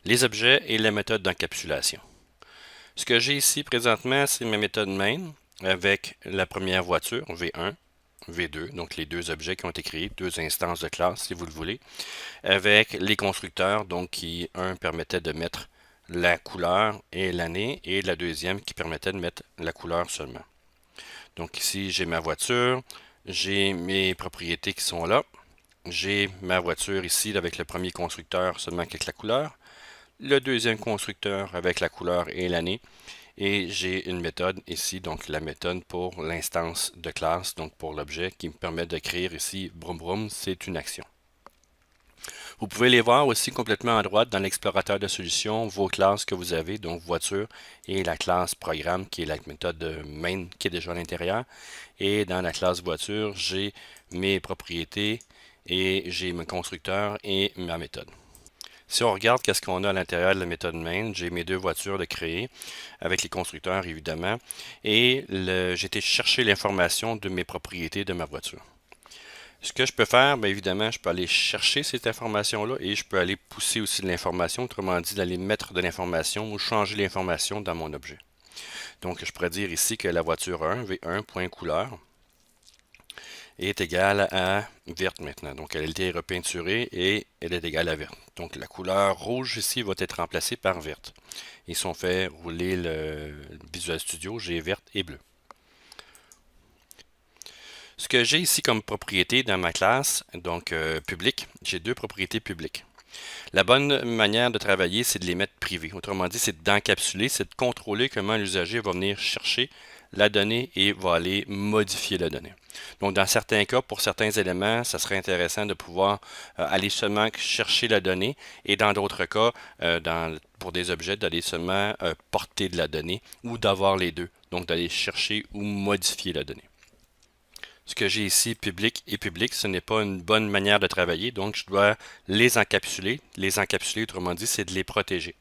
les objets et la méthode d'encapsulation. Ce que j'ai ici présentement, c'est ma méthode main avec la première voiture, V1, V2, donc les deux objets qui ont été créés, deux instances de classe si vous le voulez, avec les constructeurs, donc qui, un, permettait de mettre la couleur et l'année, et la deuxième qui permettait de mettre la couleur seulement. Donc ici, j'ai ma voiture, j'ai mes propriétés qui sont là, j'ai ma voiture ici avec le premier constructeur seulement avec la couleur, le deuxième constructeur avec la couleur et l'année, et j'ai une méthode ici, donc la méthode pour l'instance de classe, donc pour l'objet qui me permet de créer ici Broom Broom, c'est une action. Vous pouvez les voir aussi complètement à droite dans l'explorateur de solutions, vos classes que vous avez, donc voiture et la classe programme qui est la méthode main qui est déjà à l'intérieur. Et dans la classe voiture, j'ai mes propriétés et j'ai mon constructeur et ma méthode. Si on regarde qu'est-ce qu'on a à l'intérieur de la méthode main, j'ai mes deux voitures de créer avec les constructeurs évidemment et j'ai été chercher l'information de mes propriétés de ma voiture. Ce que je peux faire, bien évidemment, je peux aller chercher cette information-là et je peux aller pousser aussi de l'information, autrement dit d'aller mettre de l'information ou changer l'information dans mon objet. Donc je pourrais dire ici que la voiture 1, V1.couleur, est égale à verte maintenant. Donc elle a été repeinturée et elle est égale à verte. Donc la couleur rouge ici va être remplacée par verte. Et si on fait rouler le Visual Studio, j'ai verte et bleu. Ce que j'ai ici comme propriété dans ma classe, donc public, j'ai deux propriétés publiques. La bonne manière de travailler, c'est de les mettre privées. Autrement dit, c'est d'encapsuler, c'est de contrôler comment l'usager va venir chercher la donnée et va aller modifier la donnée. Donc, dans certains cas, pour certains éléments, ça serait intéressant de pouvoir aller seulement chercher la donnée et dans d'autres cas, pour des objets, d'aller seulement porter de la donnée ou d'avoir les deux. Donc, d'aller chercher ou modifier la donnée. Ce que j'ai ici, public et public, ce n'est pas une bonne manière de travailler, donc je dois les encapsuler. Les encapsuler, autrement dit, c'est de les protéger.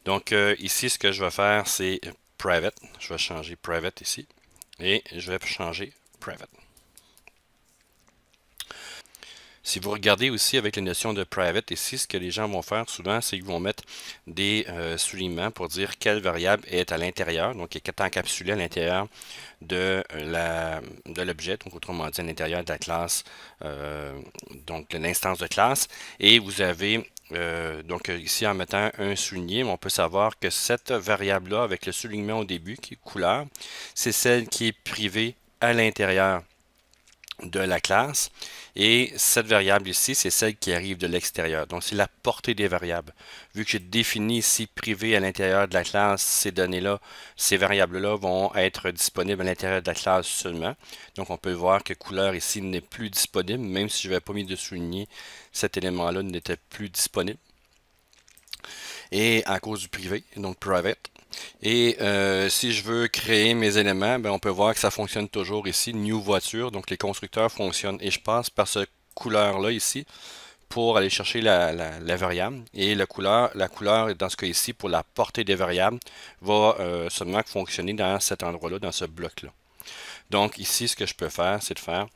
Donc ici, ce que je vais faire, c'est private. Je vais changer private ici et je vais changer private. Si vous regardez aussi avec les notions de private ici, ce que les gens vont faire souvent, c'est qu'ils vont mettre des soulignements pour dire quelle variable est à l'intérieur, donc qui est encapsulée à l'intérieur de l'objet, donc autrement dit à l'intérieur de la classe, donc de l'instance de classe. Et vous avez donc ici en mettant un souligné, on peut savoir que cette variable-là, avec le soulignement au début, qui est couleur, c'est celle qui est privée à l'intérieur de la classe et cette variable ici, c'est celle qui arrive de l'extérieur. Donc, c'est la portée des variables. Vu que j'ai défini ici privé à l'intérieur de la classe, ces données-là, ces variables-là vont être disponibles à l'intérieur de la classe seulement. Donc, on peut voir que couleur ici n'est plus disponible, même si je n'avais pas mis de souligner, cet élément-là n'était plus disponible. Et à cause du privé, donc private. Et si je veux créer mes éléments, ben, on peut voir que ça fonctionne toujours ici, New Voiture, donc les constructeurs fonctionnent. Et je passe par ce couleur-là ici pour aller chercher la variable. Et la couleur, dans ce cas ici, pour la portée des variables, va seulement fonctionner dans cet endroit-là, dans ce bloc-là. Donc ici, ce que je peux faire, c'est de faire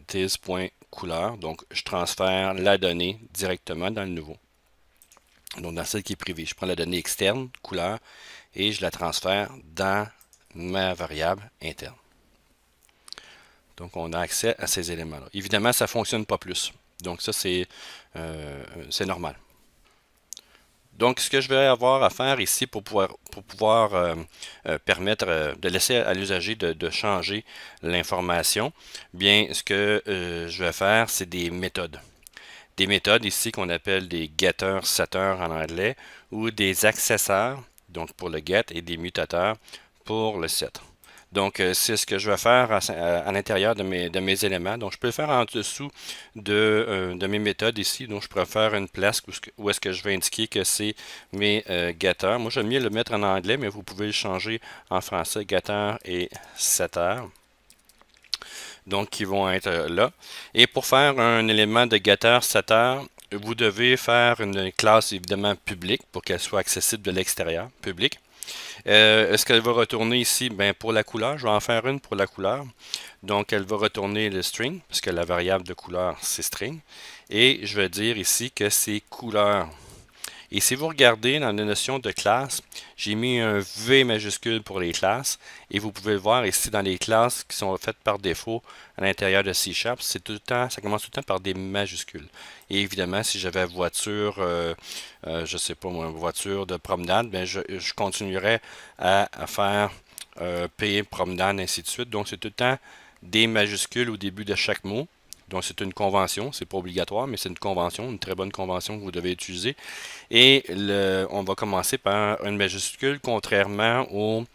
this.couleur. Donc je transfère la donnée directement dans le nouveau. Donc dans celle qui est privée, je prends la donnée externe, couleur, et je la transfère dans ma variable interne. Donc, on a accès à ces éléments-là. Évidemment, ça ne fonctionne pas plus. Donc, ça, c'est normal. Donc, ce que je vais avoir à faire ici pour pouvoir permettre de laisser à l'usager de changer l'information, bien, ce que je vais faire, c'est des méthodes. Des méthodes ici qu'on appelle des getters, setters en anglais, ou des accesseurs donc pour le get, et des mutateurs pour le set. Donc, c'est ce que je vais faire à l'intérieur de mes éléments. Donc, je peux le faire en dessous de mes méthodes ici. Donc, je pourrais faire une place où est-ce que je vais indiquer que c'est mes getters. Moi, j'aime mieux le mettre en anglais, mais vous pouvez le changer en français, getter et setter. Donc, qui vont être là. Et pour faire un élément de getter, setter, vous devez faire une classe évidemment publique pour qu'elle soit accessible de l'extérieur, public. Est-ce qu'elle va retourner ici? Ben, pour la couleur, je vais en faire une pour la couleur. Donc, elle va retourner le string, puisque la variable de couleur, c'est string. Et je vais dire ici que c'est couleur. Et si vous regardez dans la notion de classe, j'ai mis un V majuscule pour les classes et vous pouvez le voir ici dans les classes qui sont faites par défaut à l'intérieur de C Sharp, c'est tout le temps, ça commence tout le temps par des majuscules. Et évidemment, si j'avais voiture, je sais pas moi, voiture de promenade, ben je continuerais à faire P promenade, ainsi de suite. Donc c'est tout le temps des majuscules au début de chaque mot. Donc c'est une convention, c'est pas obligatoire, mais c'est une convention, une très bonne convention que vous devez utiliser. Et on va commencer par une majuscule, contrairement aux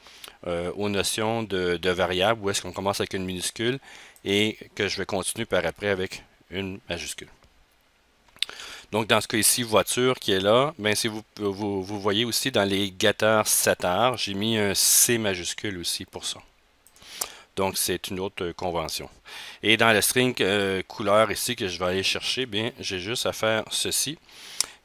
notions de variables, où est-ce qu'on commence avec une minuscule et que je vais continuer par après avec une majuscule. Donc dans ce cas ici, voiture qui est là, ben si vous voyez aussi dans les getters setters, j'ai mis un C majuscule aussi pour ça. Donc, c'est une autre convention. Et dans le string couleur ici que je vais aller chercher, bien, j'ai juste à faire ceci.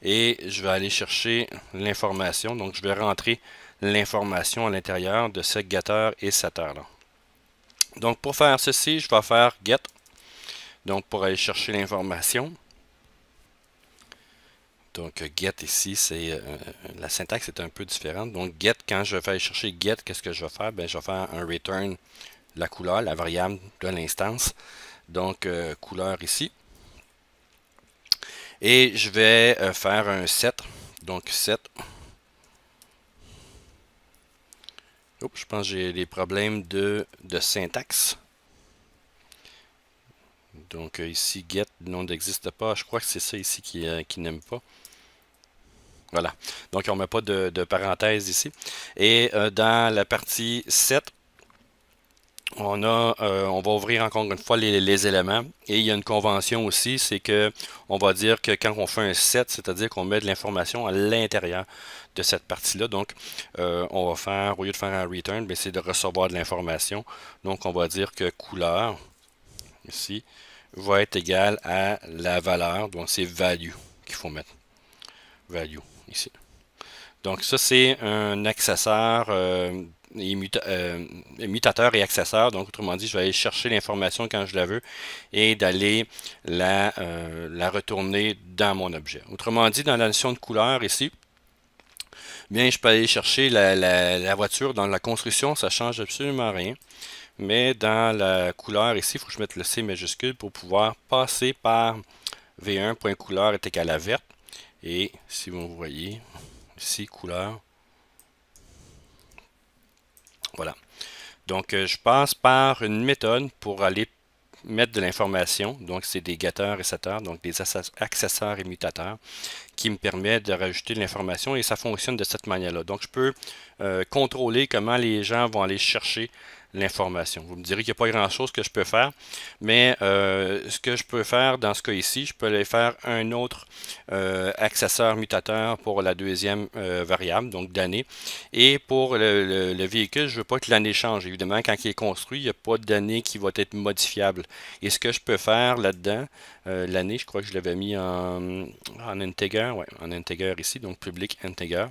Et je vais aller chercher l'information. Donc, je vais rentrer l'information à l'intérieur de ce getter et setter là. Donc, pour faire ceci, je vais faire get. Donc, pour aller chercher l'information. Donc, get ici, c'est la syntaxe est un peu différente. Donc, get, quand je vais aller chercher get, qu'est-ce que je vais faire? Bien, je vais faire un return la couleur, la variable de l'instance. Donc, couleur ici. Et je vais faire un set. Donc, set. Oups, je pense que j'ai des problèmes de syntaxe. Donc, ici, get, non n'existe pas. Je crois que c'est ça ici qui n'aime pas. Voilà. Donc, on ne met pas de parenthèse ici. Et dans la partie set, on va ouvrir encore une fois les éléments et il y a une convention aussi, c'est que on va dire que quand on fait un set, c'est-à-dire qu'on met de l'information à l'intérieur de cette partie-là. Donc, on va faire, au lieu de faire un return, c'est de recevoir de l'information. Donc, on va dire que couleur, ici, va être égal à la valeur. Donc, c'est value qu'il faut mettre. Value, ici. Donc, ça, c'est un accessoire mutateur et accessoire. Donc, autrement dit, je vais aller chercher l'information quand je la veux et d'aller la retourner dans mon objet. Autrement dit, dans la notion de couleur ici, bien, je peux aller chercher la voiture. Dans la construction, ça change absolument rien. Mais dans la couleur ici, il faut que je mette le C majuscule pour pouvoir passer par V1.couleur est égal à verte. Et si vous voyez, ici, couleur. Voilà. Donc, je passe par une méthode pour aller mettre de l'information. Donc, c'est des getters et setters, donc des accessoires et mutateurs qui me permettent de rajouter de l'information et ça fonctionne de cette manière-là. Donc, je peux contrôler comment les gens vont aller chercher l'information. Vous me direz qu'il n'y a pas grand-chose que je peux faire, mais ce que je peux faire dans ce cas ici, je peux aller faire un autre accessoire mutateur pour la deuxième variable, donc d'année. Et pour le véhicule, je ne veux pas que l'année change. Évidemment, quand il est construit, il n'y a pas d'année qui va être modifiable. Et ce que je peux faire là-dedans, l'année, je crois que je l'avais mis en integer, ouais, en integer ici, donc public integer.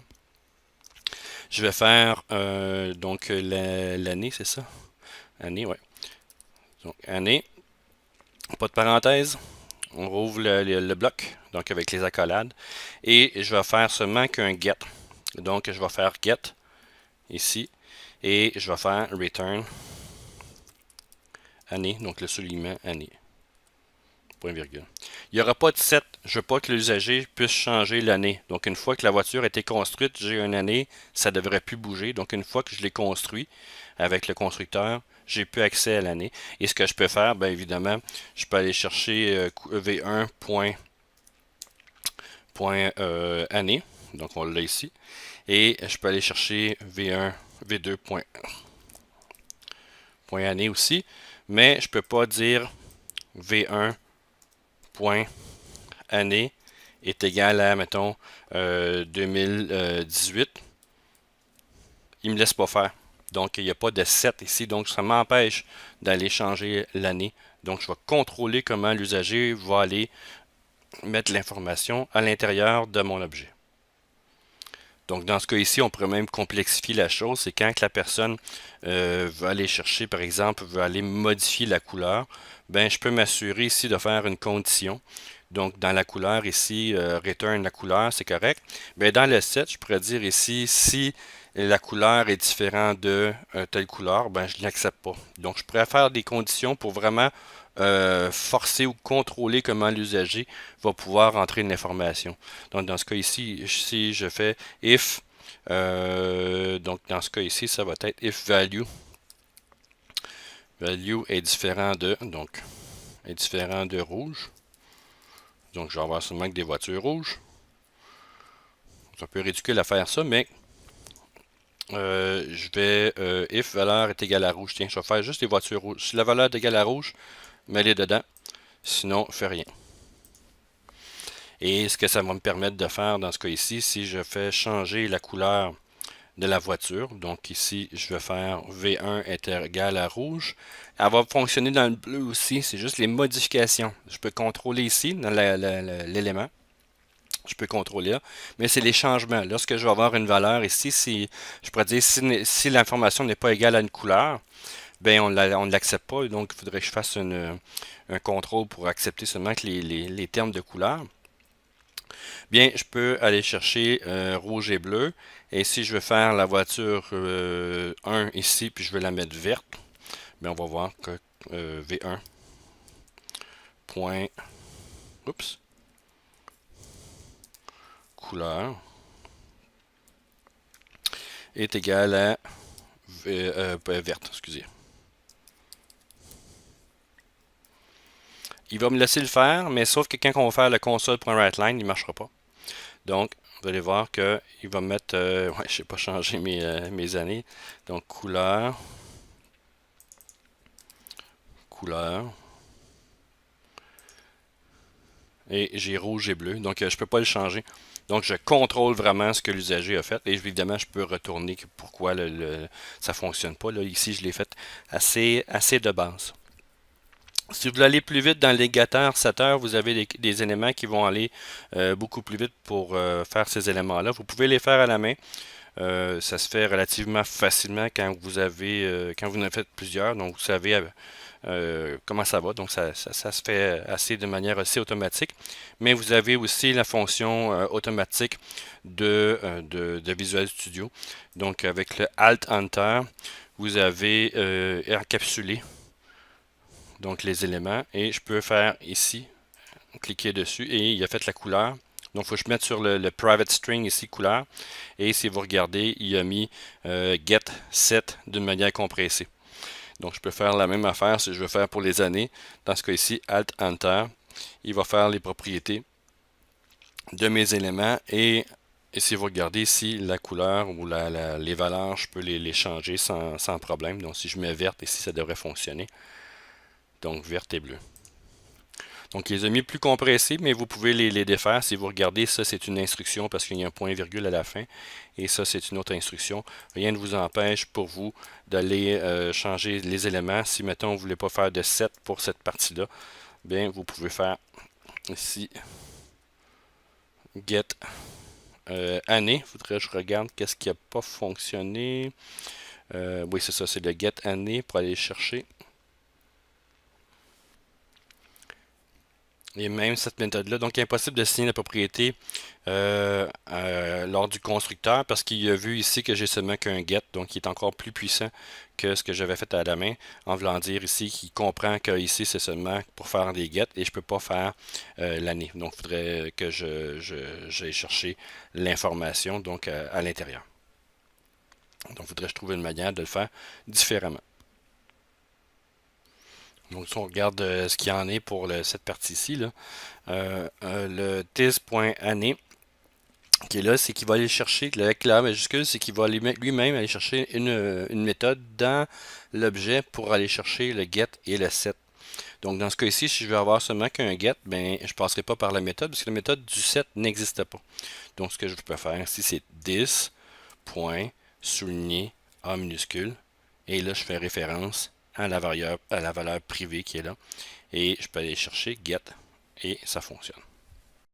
Je vais faire donc l'année, c'est ça? Année, ouais. Donc année, pas de parenthèse. On rouvre le bloc, donc avec les accolades. Et je vais faire seulement qu'un get. Donc je vais faire get ici. Et je vais faire return année, donc le soulignement année. Point virgule. Il n'y aura pas de set. Je ne veux pas que l'usager puisse changer l'année. Donc, une fois que la voiture a été construite, j'ai une année, ça ne devrait plus bouger. Donc, une fois que je l'ai construit avec le constructeur, j'ai plus accès à l'année. Et ce que je peux faire, bien évidemment, je peux aller chercher V1 année. Donc, on l'a ici. Et je peux aller chercher V2 année aussi. Mais je ne peux pas dire V1 année est égal à, mettons, 2018. Il ne me laisse pas faire. Donc, il n'y a pas de set ici. Donc, ça m'empêche d'aller changer l'année. Donc, je vais contrôler comment l'usager va aller mettre l'information à l'intérieur de mon objet. Donc, dans ce cas ici, on pourrait même complexifier la chose. C'est quand que la personne veut aller chercher, par exemple, veut aller modifier la couleur, ben, je peux m'assurer ici de faire une condition. Donc, dans la couleur ici, return la couleur, c'est correct. Mais dans le set, je pourrais dire ici, si la couleur est différente de telle couleur, ben, je ne l'accepte pas. Donc, je pourrais faire des conditions pour vraiment forcer ou contrôler comment l'usager va pouvoir entrer une information. Donc, dans ce cas ici, si je fais if, donc dans ce cas ici, ça va être if value. Value est différent de, donc, est différent de rouge. Donc, je vais avoir seulement que des voitures rouges. C'est un peu ridicule à faire ça, mais je vais if valeur est égale à rouge. Tiens, je vais faire juste des voitures rouges. Si la valeur est égale à rouge, mets-les dedans. Sinon, fais rien. Et ce que ça va me permettre de faire dans ce cas ici, si je fais changer la couleur de la voiture, donc ici, je vais faire V1 est égal à rouge. Elle va fonctionner dans le bleu aussi, c'est juste les modifications. Je peux contrôler ici, dans l'élément. Je peux contrôler là, mais c'est les changements. Lorsque je vais avoir une valeur ici, si je pourrais dire si l'information n'est pas égale à une couleur, ben on ne l'accepte pas, donc il faudrait que je fasse un contrôle pour accepter seulement que les termes de couleur. Bien, je peux aller chercher rouge et bleu, et si je veux faire la voiture 1 ici, puis je veux la mettre verte, bien on va voir que V1 point, oups, couleur est égal à verte, excusez. Il va me laisser le faire, mais sauf que quand on va faire le console.writeLine, il ne marchera pas. Donc, vous allez voir qu'il va mettre, ouais, je n'ai pas changé mes années. Donc, couleur, et j'ai rouge et bleu. Donc, je ne peux pas le changer. Donc, je contrôle vraiment ce que l'usager a fait. Et évidemment, je peux retourner pourquoi ça ne fonctionne pas. Là, ici, je l'ai fait assez de base. Si vous voulez aller plus vite dans le légateur setter, vous avez des éléments qui vont aller beaucoup plus vite pour faire ces éléments-là. Vous pouvez les faire à la main. Ça se fait relativement facilement quand vous en avez fait plusieurs. Donc, vous savez comment ça va. Donc, ça se fait de manière assez automatique. Mais vous avez aussi la fonction automatique de Visual Studio. Donc, avec le Alt-Enter, vous avez encapsulé donc les éléments, et je peux faire ici, cliquer dessus, et il a fait la couleur. Donc, il faut que je mette sur le private string ici, couleur, et si vous regardez, il a mis get set d'une manière compressée. Donc, je peux faire la même affaire si je veux faire pour les années. Dans ce cas ici, Alt Enter, il va faire les propriétés de mes éléments, et si vous regardez ici, la couleur ou les valeurs, je peux les changer sans problème. Donc, si je mets verte ici, ça devrait fonctionner. Donc, verte et bleue. Donc, il les a mis plus compressés, mais vous pouvez les défaire. Si vous regardez, ça, c'est une instruction parce qu'il y a un point virgule à la fin. Et ça, c'est une autre instruction. Rien ne vous empêche pour vous d'aller changer les éléments. Si, mettons, vous ne voulez pas faire de 7 pour cette partie-là, bien, vous pouvez faire ici get année. Il faudrait que je regarde qu'est-ce qui n'a pas fonctionné. Oui, c'est ça, c'est le get année pour aller chercher. Et même cette méthode-là, donc impossible de signer la propriété lors du constructeur parce qu'il a vu ici que j'ai seulement qu'un get, donc il est encore plus puissant que ce que j'avais fait à la main, en voulant dire ici qu'il comprend que ici c'est seulement pour faire des get et je ne peux pas faire l'année. Donc il faudrait que j'aille chercher l'information donc à l'intérieur. Donc il faudrait que je trouve une manière de le faire différemment. Donc, si on regarde ce qu'il y en est pour cette partie-ci, le tis.année qui est là, c'est qu'il va aller chercher, avec la majuscule, c'est qu'il va lui-même aller chercher une méthode dans l'objet pour aller chercher le get et le set. Donc, dans ce cas-ci, si je veux avoir seulement qu'un get, ben, je ne passerai pas par la méthode parce que la méthode du set n'existe pas. Donc, ce que je peux faire ici, c'est this.souligner A minuscule. Et là, je fais référence à la valeur privée qui est là. Et je peux aller chercher get et ça fonctionne.